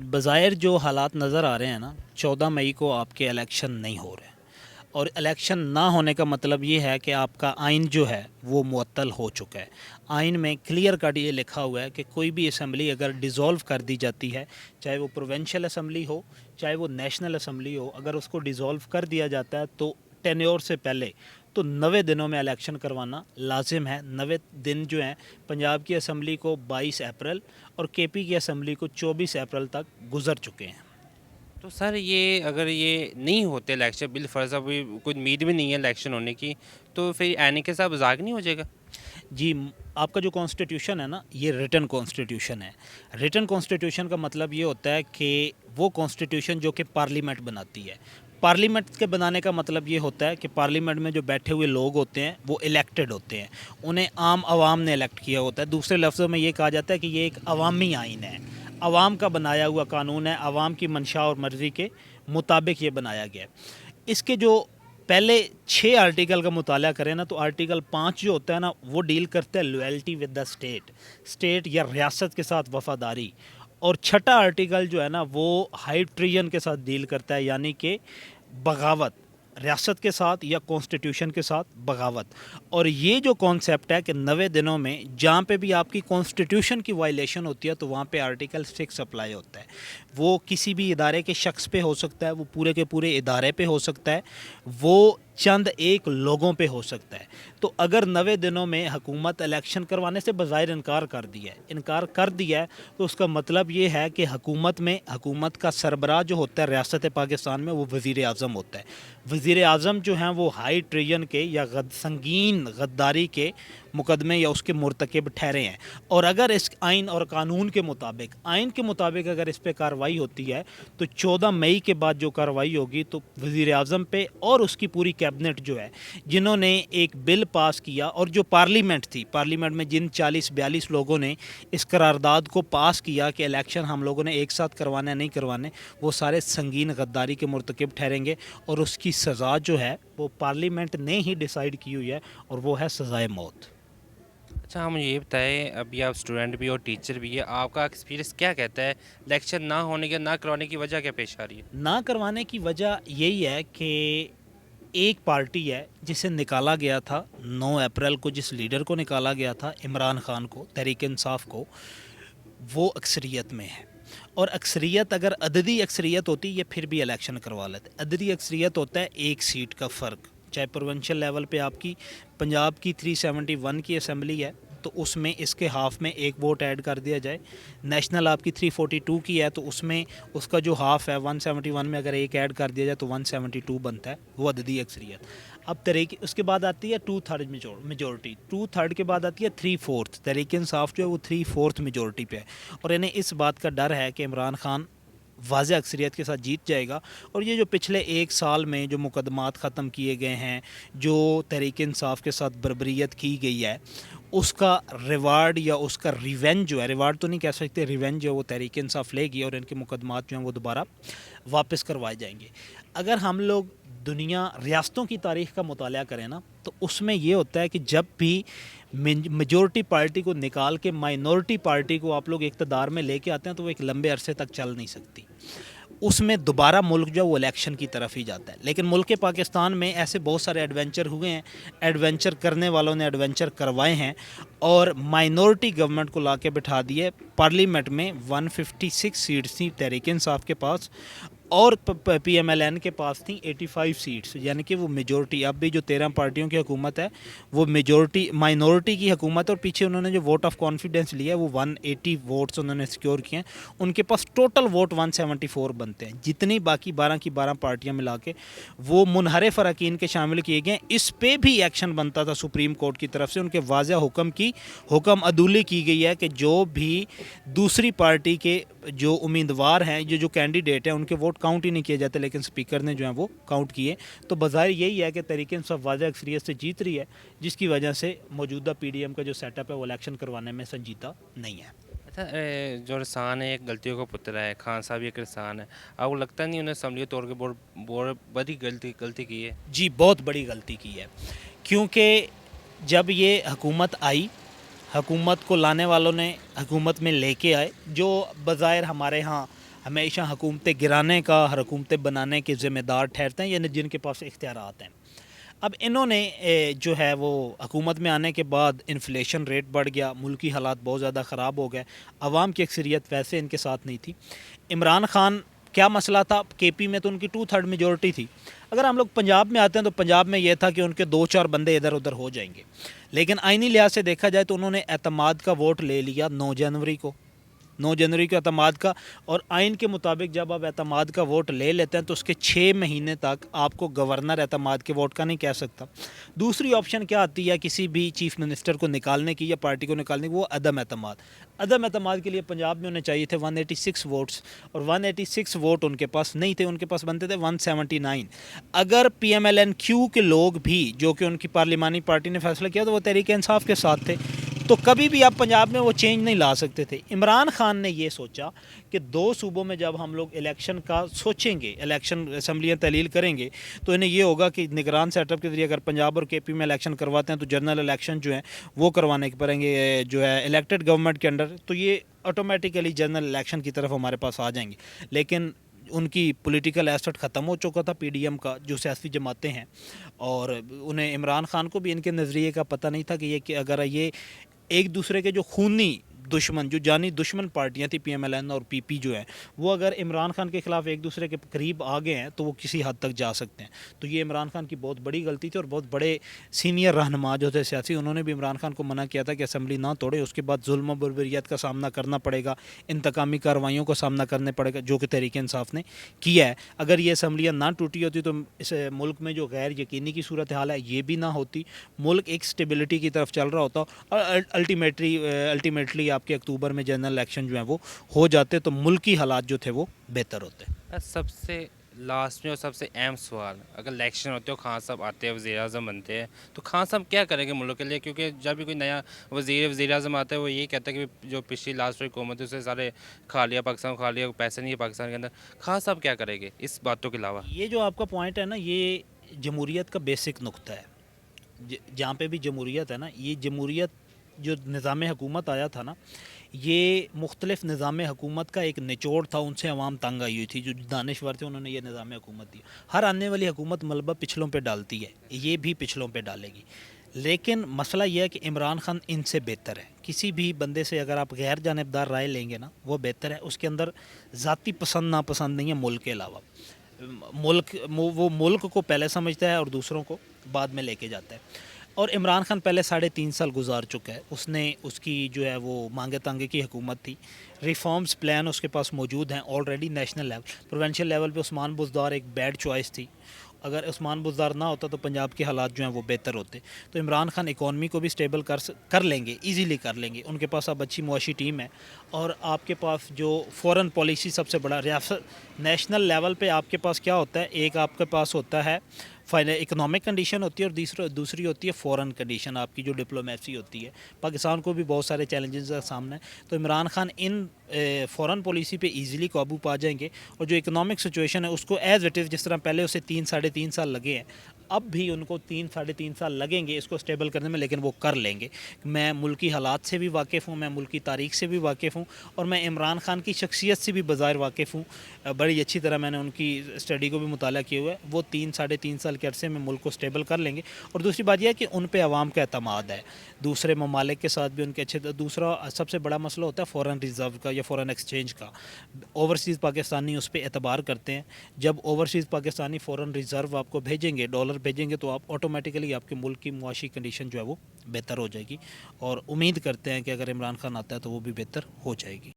बज़ाहिर जो हालात नज़र आ रहे हैं ना, 14 मई को आपके इलेक्शन नहीं हो रहे, और इलेक्शन ना होने का मतलब ये है कि आपका आइन जो है वो मुअत्तल हो चुका है। आइन में क्लियर कट ये लिखा हुआ है कि कोई भी असम्बली अगर डिज़ोल्व कर दी जाती है, चाहे वो प्रोविंशियल असम्बली हो, चाहे वो नेशनल असम्बली हो, अगर उसको डिज़ोल्व कर दिया जाता है तो टेन्योर से पहले तो 90 दिनों में इलेक्शन करवाना लाजिम है। 90 दिन जो हैं, पंजाब की असम्बली को 22 अप्रैल और केपी की असम्बली को 24 अप्रैल तक गुजर चुके हैं। तो सर ये अगर ये नहीं होते इलेक्शन बिलफर्ज, अभी कोई उम्मीद भी नहीं है इलेक्शन होने की, तो फिर आने के साथ मजाक नहीं हो जाएगा? जी, आपका जो कॉन्स्टिट्यूशन है ना, ये रिटन कॉन्स्टिट्यूशन है। रिटन कॉन्स्टिट्यूशन का मतलब ये होता है कि वो कॉन्स्टिट्यूशन जो कि पार्लियामेंट बनाती है। पार्लियामेंट के बनाने का मतलब ये होता है कि पार्लियामेंट में जो बैठे हुए लोग होते हैं वो इलेक्टेड होते हैं, उन्हें आम आवाम ने इलेक्ट किया होता है। दूसरे लफ्ज़ों में ये कहा जाता है कि ये एक अवामी आइन है, आवाम का बनाया हुआ कानून है, आवाम की मंशा और मर्ज़ी के मुताबिक ये बनाया गया है। इसके जो पहले 6 आर्टिकल का मुताला करें ना, तो आर्टिकल 5 जो होता है ना, वो डील करता है loyalty with the state, state या रियासत के साथ वफादारी। और छठा आर्टिकल जो है ना, वो हाई ट्रीजन के साथ डील करता है, यानी कि बगावत, रियासत के साथ या कॉन्स्टिट्यूशन के साथ बगावत। और ये जो कॉन्सेप्ट है कि 90 दिनों में जहाँ पे भी आपकी कॉन्स्टिट्यूशन की वायलेशन होती है तो वहाँ पे आर्टिकल 6 अप्लाई होता है। वो किसी भी इदारे के शख्स पे हो सकता है, वो पूरे के पूरे इदारे पे हो सकता है, वो चंद एक लोगों पे हो सकता है। तो अगर 90 दिनों में हुकूमत इलेक्शन करवाने से बज़ाहिर इनकार कर दिया है, तो उसका मतलब ये है कि हुकूमत का सरबराह जो होता है रियासत पाकिस्तान में, वो वज़ीर आज़म होता है। वज़ीर आज़म जो हैं वो हाई ट्रीजन के या संगीन गद्दारी के मुकदमे या उसके मुर्तकब ठहरे हैं। और अगर इस आइन और कानून के मुताबिक अगर इस पर कार्रवाई होती है, तो 14 मई के बाद जो कार्रवाई होगी तो वज़ीर आज़म पे और उसकी पूरी कैबिनेट जो है, जिन्होंने एक बिल पास किया, और जो पार्लियामेंट में जिन 40-42 लोगों ने इस करारदाद को पास किया कि इलेक्शन हम लोगों ने एक साथ करवाने नहीं करवाने, वो सारे संगीन गद्दारी के मुर्तकब ठहरेंगे। और उसकी सज़ा जो है वो पार्लियामेंट ने ही डिसाइड की हुई है, और वो है सज़ाए मौत। अच्छा, हम ये बताएं, अभी आप स्टूडेंट भी और टीचर भी है, आपका एक्सपीरियंस क्या कहता है इलेक्शन ना होने के, ना करवाने की वजह क्या पेश आ रही है? ना करवाने की वजह यही है कि एक पार्टी है जिसे निकाला गया था 9 अप्रैल को, जिस लीडर को निकाला गया था, इमरान खान को, तहरीक इंसाफ को, वो अक्सरियत में है। और अक्सरियत, अगर अददी अक्सरियत होती ये फिर भी इलेक्शन करवा लेते। अददी अक्सरियत होता है एक सीट का फ़र्क। चाहे प्रोविंशियल लेवल पे आपकी पंजाब की 371 की असम्बली है, तो उसमें इसके हाफ में एक वोट ऐड कर दिया जाए। नेशनल आपकी 342 की है, तो उसमें उसका जो हाफ है 171 में अगर एक ऐड कर दिया जाए तो 172 बनता है, वो अददी अक्सरियत। अब तरीके उसके बाद आती है 2/3 मेजोरिटी, 2/3 के बाद आती है 3/4। तहरीक इंसाफ जो है वो 3/4 मेजोरिटी पे है, और इन्हें इस बात का डर है कि इमरान खान वाज़ेह अक्सरियत के साथ जीत जाएगा। और ये जो पिछले एक साल में जो मुकदमात ख़त्म किए गए हैं, जो तहरीक इंसाफ के साथ बर्बरियत की गई है, उसका रिवार्ड या उसका रिवेंज जो है, रिवार्ड तो नहीं कह सकते, रिवेंज जो है वो तहरीक इंसाफ लेगी, और इनके मुकदमात जो हैं वो दोबारा वापस करवाए जाएंगे। अगर हम लोग दुनिया रियासतों की तारीख़ का मुताला करें ना, तो उसमें ये होता है कि जब भी मेजॉरिटी पार्टी को निकाल के माइनॉरिटी पार्टी को आप लोग इक़्तिदार में लेके आते हैं, तो वो एक लंबे अरसे तक चल नहीं सकती। उसमें दोबारा मुल्क जो है वो इलेक्शन की तरफ ही जाता है। लेकिन मुल्क पाकिस्तान में ऐसे बहुत सारे एडवेंचर हुए हैं, एडवेंचर करने वालों ने एडवेंचर करवाए हैं, और माइनॉरिटी गवर्नमेंट को ला के बिठा दिए। पार्लियामेंट में 156 सीट्स थी तहरीक इंसाफ के पास, और PMLN के पास थी 85 सीट्स, यानी कि वो मेजॉरिटी। अब भी जो 13 पार्टियों की हुकूमत है वो मेजॉरिटी माइनॉरिटी की हुकूमत है, और पीछे उन्होंने जो वोट ऑफ कॉन्फिडेंस लिया है वो 180 वोट्स उन्होंने सिक्योर किए हैं। उनके पास टोटल वोट 174 बनते हैं, जितनी बाकी 12 की 12 पार्टियां मिला के वो मुनहरिफ अरकान के शामिल किए गए हैं। इस पर भी एक्शन बनता था सुप्रीम कोर्ट की तरफ से, उनके वाज़ेह हुक्म अदूली की गई है कि जो भी दूसरी पार्टी के जो उम्मीदवार हैं, जो कैंडिडेट हैं, उनके वोट काउंट ही नहीं किए जाते, लेकिन स्पीकर ने जो है वो काउंट किए। तो बज़ाहिर यही है कि तहरीक इंसाफ वाज़ेह अक्सरियत से जीत रही है, जिसकी वजह से मौजूदा PDM का जो सेटअप है वो इलेक्शन करवाने में संजीदा नहीं है। अच्छा, जो इंसान है एक गलतियों का पुतला है, खान साहब एक इंसान है, आपको लगता नहीं उन्हें असम्बली तौर के बहुत बहुत बड़ी गलती की है? जी, बहुत बड़ी गलती की है, क्योंकि जब ये हुकूमत आई, हुकूमत को लाने वालों ने हुकूमत में लेके आए, जो बज़ाहिर हमारे यहाँ ہمیشہ حکومتیں گرانے کا حکومتیں بنانے کے ذمہ دار ٹھہرتے ہیں یعنی جن کے پاس اختیارات ہیں. اب انہوں نے جو ہے وہ حکومت میں آنے کے بعد انفلیشن ریٹ بڑھ گیا, ملکی حالات بہت زیادہ خراب ہو گئے, عوام کی اکثریت ویسے ان کے ساتھ نہیں تھی. عمران خان کیا مسئلہ تھا, کے پی میں تو ان کی 2/3 میجورٹی تھی. اگر ہم لوگ پنجاب میں آتے ہیں تو پنجاب میں یہ تھا کہ ان کے 2-4 بندے ادھر ادھر ہو جائیں گے, لیکن آئینی لحاظ سے دیکھا جائے تو انہوں نے اعتماد کا ووٹ لے لیا 9 جنوری کو, 9 جنوری کو اعتماد کا. اور آئین کے مطابق جب آپ اعتماد کا ووٹ لے لیتے ہیں تو اس کے 6 مہینے تک آپ کو گورنر اعتماد کے ووٹ کا نہیں کہہ سکتا. دوسری آپشن کیا آتی ہے کسی بھی چیف منسٹر کو نکالنے کی یا پارٹی کو نکالنے کی, وہ عدم اعتماد. عدم اعتماد کے لیے پنجاب میں انہیں چاہیے تھے 186 ووٹس, اور 186 ووٹ ان کے پاس نہیں تھے, ان کے پاس بنتے تھے 179. اگر پی ایم ایل این کیو کے لوگ بھی, جو کہ ان کی پارلیمانی پارٹی نے فیصلہ کیا, تو وہ تحریک انصاف کے ساتھ تھے, تو کبھی بھی آپ پنجاب میں وہ چینج نہیں لا سکتے تھے. عمران خان نے یہ سوچا کہ 2 صوبوں میں جب ہم لوگ الیکشن کا سوچیں گے, الیکشن اسمبلیاں تحلیل کریں گے, تو انہیں یہ ہوگا کہ نگران سیٹ اپ کے ذریعے اگر پنجاب اور کے پی میں الیکشن کرواتے ہیں تو جنرل الیکشن جو ہیں وہ کروانے کے پڑیں گے جو ہے الیکٹڈ گورنمنٹ کے انڈر, تو یہ آٹومیٹیکلی جنرل الیکشن کی طرف ہمارے پاس آ جائیں گے. لیکن ان کی پولیٹیکل ایسٹ ختم ہو چکا تھا, پی ڈی ایم کا جو سیاسی جماعتیں ہیں, اور انہیں عمران خان کو بھی ان کے نظریے کا پتہ نہیں تھا کہ یہ کہ اگر یہ ایک دوسرے کے جو خونی دشمن, جو جانی دشمن پارٹیاں تھیں پی ایم ایل این اور پی پی جو ہیں, وہ اگر عمران خان کے خلاف ایک دوسرے کے قریب آ گئے ہیں تو وہ کسی حد تک جا سکتے ہیں. تو یہ عمران خان کی بہت بڑی غلطی تھی, اور بہت بڑے سینئر رہنما جو تھے سیاسی, انہوں نے بھی عمران خان کو منع کیا تھا کہ اسمبلی نہ توڑے, اس کے بعد ظلم و بربریت کا سامنا کرنا پڑے گا, انتقامی کارروائیوں کا سامنا کرنے پڑے گا, جو کہ تحریک انصاف نے کیا ہے. اگر یہ اسمبلیاں نہ ٹوٹی ہوتی تو اس ملک میں جو غیر یقینی کی صورتحال ہے یہ بھی نہ ہوتی, ملک ایک سٹیبلٹی کی طرف چل رہا ہوتا, اور الٹیمیٹلی آپ کے اکتوبر میں جنرل الیکشن جو ہیں وہ ہو جاتے, تو ملکی حالات جو تھے وہ بہتر ہوتے. سب سے لاسٹ میں اور سب سے اہم سوال, اگر الیکشن ہوتے ہو خان صاحب آتے ہیں وزیر اعظم بنتے ہیں, تو خان صاحب کیا کریں گے ملک کے لیے؟ کیونکہ جب بھی کوئی نیا وزیر اعظم آتا ہے وہ یہی کہتا ہے کہ جو پچھلی لاسٹ حکومت ہے اسے سارے کھا لیا پاکستان, کھا لیا, پیسے نہیں ہے پاکستان کے اندر. خان صاحب کیا کریں گے اس باتوں کے علاوہ؟ یہ جو آپ کا پوائنٹ ہے نا, یہ جمہوریت کا بیسک نقطہ ہے. جہاں پہ بھی جمہوریت ہے نا, یہ جمہوریت جو نظام حکومت آیا تھا نا, یہ مختلف نظام حکومت کا ایک نچوڑ تھا, ان سے عوام تنگ آئی ہوئی تھی. جو دانشور تھے انہوں نے یہ نظام حکومت دی. ہر آنے والی حکومت ملبہ پچھلوں پہ ڈالتی ہے, یہ بھی پچھلوں پہ ڈالے گی. لیکن مسئلہ یہ ہے کہ عمران خان ان سے بہتر ہے. کسی بھی بندے سے اگر آپ غیر جانبدار رائے لیں گے نا, وہ بہتر ہے. اس کے اندر ذاتی پسند ناپسند نہیں ہے ملک کے علاوہ. وہ ملک کو پہلے سمجھتا ہے اور دوسروں کو بعد میں لے کے جاتا ہے. اور عمران خان پہلے 3.5 سال گزار چکا ہے. اس کی جو ہے وہ مانگے تانگے کی حکومت تھی. ریفارمز پلان اس کے پاس موجود ہیں already. National level, provincial level پہ عثمان بزدار ایک بیڈ چوائس تھی. اگر عثمان بزدار نہ ہوتا تو پنجاب کے حالات جو ہیں وہ بہتر ہوتے. تو عمران خان اکانومی کو بھی سٹیبل کر لیں گے, ایزیلی کر لیں گے. ان کے پاس اب اچھی معاشی ٹیم ہے, اور آپ کے پاس جو فورن پالیسی سب سے بڑا ریاست نیشنل لیول پہ آپ کے پاس کیا ہوتا ہے, ایک آپ کے پاس ہوتا ہے اکنامک کنڈیشن ہوتی ہے, اور دوسری ہوتی ہے فورن کنڈیشن, آپ کی جو ڈپلومیسی ہوتی ہے. پاکستان کو بھی بہت سارے چیلنجز کا سامنا ہے, تو عمران خان ان فورن پالیسی پہ ایزیلی قابو پا جائیں گے. اور جو اکنامک سچویشن ہے اس کو ایز اٹ از, جس طرح پہلے اسے 3-3.5 سال لگے ہیں, اب بھی ان کو 3-3.5 سال لگیں گے اس کو اسٹیبل کرنے میں, لیکن وہ کر لیں گے. میں ملکی حالات سے بھی واقف ہوں, میں ملکی تاریخ سے بھی واقف ہوں, اور میں عمران خان کی شخصیت سے بھی بظاہر واقف ہوں. بڑی اچھی طرح میں نے ان کی اسٹڈی کو بھی مطالعہ کیا ہوا ہے. وہ 3-3.5 سال کے عرصے میں ملک کو اسٹیبل کر لیں گے. اور دوسری بات یہ ہے کہ ان پہ عوام کا اعتماد ہے. دوسرے ممالک کے ساتھ بھی ان کے اچھے. دوسرا سب سے بڑا مسئلہ ہوتا ہے فورن ریزرو کا یا فورن ایکسچینج کا. اوورسیز پاکستانی اس پہ اعتبار کرتے ہیں. جب اوورسیز پاکستانی فورن ریزرو آپ کو بھیجیں گے, ڈالر بھیجیں گے, تو آپ آٹومیٹیکلی آپ کے ملک کی معاشی کنڈیشن جو ہے وہ بہتر ہو جائے گی. اور امید کرتے ہیں کہ اگر عمران خان آتا ہے تو وہ بھی بہتر ہو جائے گی.